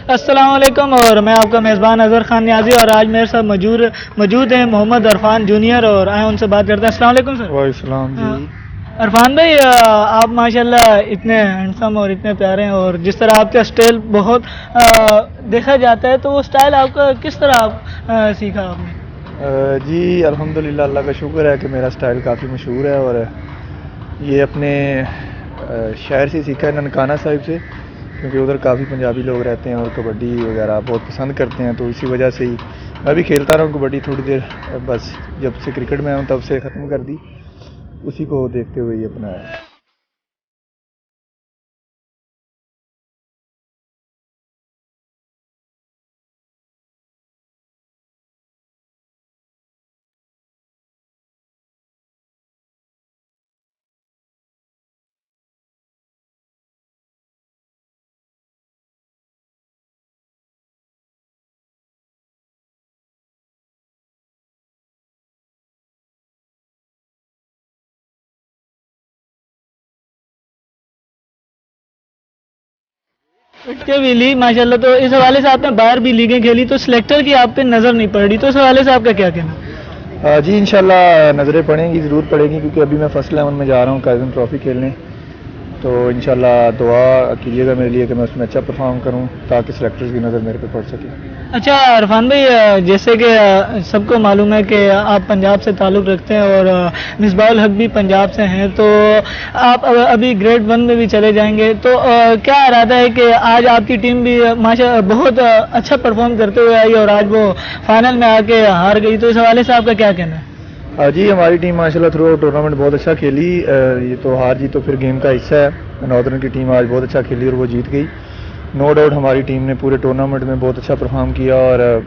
अस्सलाम वालेकुम और मैं आपका मेज़बान अज़हर खान नियाज़ी और आज मेरे साथ मौजूद हैं मोहम्मद अरफान जूनियर और आए उनसे बात करते हैं। अस्सलाम वालेकुम सर। वालेकुम जी। अरफान भाई, आप माशाल्लाह इतने हैंडसम और इतने प्यारे हैं और जिस तरह आपका स्टाइल बहुत देखा जाता है, तो वो स्टाइल आपका किस तरह सीखा आपने? जी अल्हम्दुलिल्लाह, अल्लाह का शुक्र है कि मेरा स्टाइल काफ़ी मशहूर है और ये अपने शहर से सीखा है, ननकाना साहिब से, क्योंकि उधर काफ़ी पंजाबी लोग रहते हैं और कबड्डी वगैरह बहुत पसंद करते हैं, तो इसी वजह से ही मैं भी खेलता रहा हूँ कबड्डी थोड़ी देर। बस जब से क्रिकेट में आया हूँ तब से ख़त्म कर दी, उसी को देखते हुए ये अपनाया। विकेट भी ली माशाल्लाह, तो इस हवाले से आपने बाहर भी लीगें खेली, तो सिलेक्टर की आप पे नज़र नहीं पड़ रही, तो इस हवाले से आपका क्या कहना? जी इंशाल्लाह नज़रें पड़ेंगी, ज़रूर पड़ेंगी, क्योंकि अभी मैं फर्स्ट 11 में जा रहा हूँ काइजन ट्रॉफ़ी खेलने। तो इंशाल्लाह दुआ कीजिएगा मेरे लिए कि मैं उसमें अच्छा परफॉर्म करूं, ताकि सेलेक्टर्स की नज़र मेरे पे पड़ सके। अच्छा अरफान भाई, जैसे कि सबको मालूम है कि आप पंजाब से ताल्लुक़ रखते हैं और मिसबाहुल हक भी पंजाब से हैं, तो आप अभी ग्रेड 1 में भी चले जाएंगे, तो क्या इरादा है कि आज आपकी टीम भी माशा बहुत अच्छा परफॉर्म करते हुए आई और आज वो फाइनल में आके हार गई, तो इस हवाले से आपका क्या कहना है? जी हमारी टीम माशाल्लाह थ्रू आउट टूर्नामेंट बहुत अच्छा खेली। ये तो हार जीत तो फिर गेम का हिस्सा है। नॉर्दर्न की टीम आज बहुत अच्छा खेली और वो जीत गई। नो डाउट हमारी टीम ने पूरे टूर्नामेंट में बहुत अच्छा परफॉर्म किया और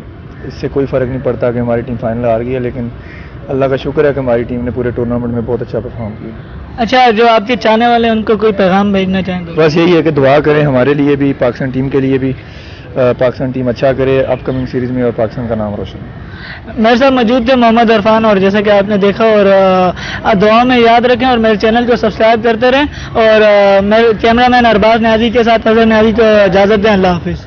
इससे कोई फ़र्क नहीं पड़ता कि हमारी टीम फाइनल हार गई है, लेकिन अल्लाह का शुक्र है कि हमारी टीम ने पूरे टूर्नामेंट में बहुत अच्छा परफॉर्म किया। अच्छा, जो आपके चाहने वाले हैं उनको कोई पैगाम भेजना चाहें तो? बस यही है कि दुआ करें हमारे लिए भी, पाकिस्तान टीम के लिए भी। पाकिस्तान टीम अच्छा करे अपकमिंग सीरीज़ में और पाकिस्तान का नाम रोशन। मेरे साथ मौजूद थे मोहम्मद अरफान और जैसा कि आपने देखा, और दुआ में याद रखें और मेरे चैनल को सब्सक्राइब करते रहें और मेरे कैमरामैन अरबाज न्याजी के साथ अजहर न्याजी को इजाज़त दें। अल्लाह हाफिज़।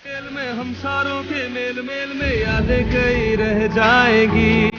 खेल में हम सारों के मेल मेल में यादें कई रह जाएगी।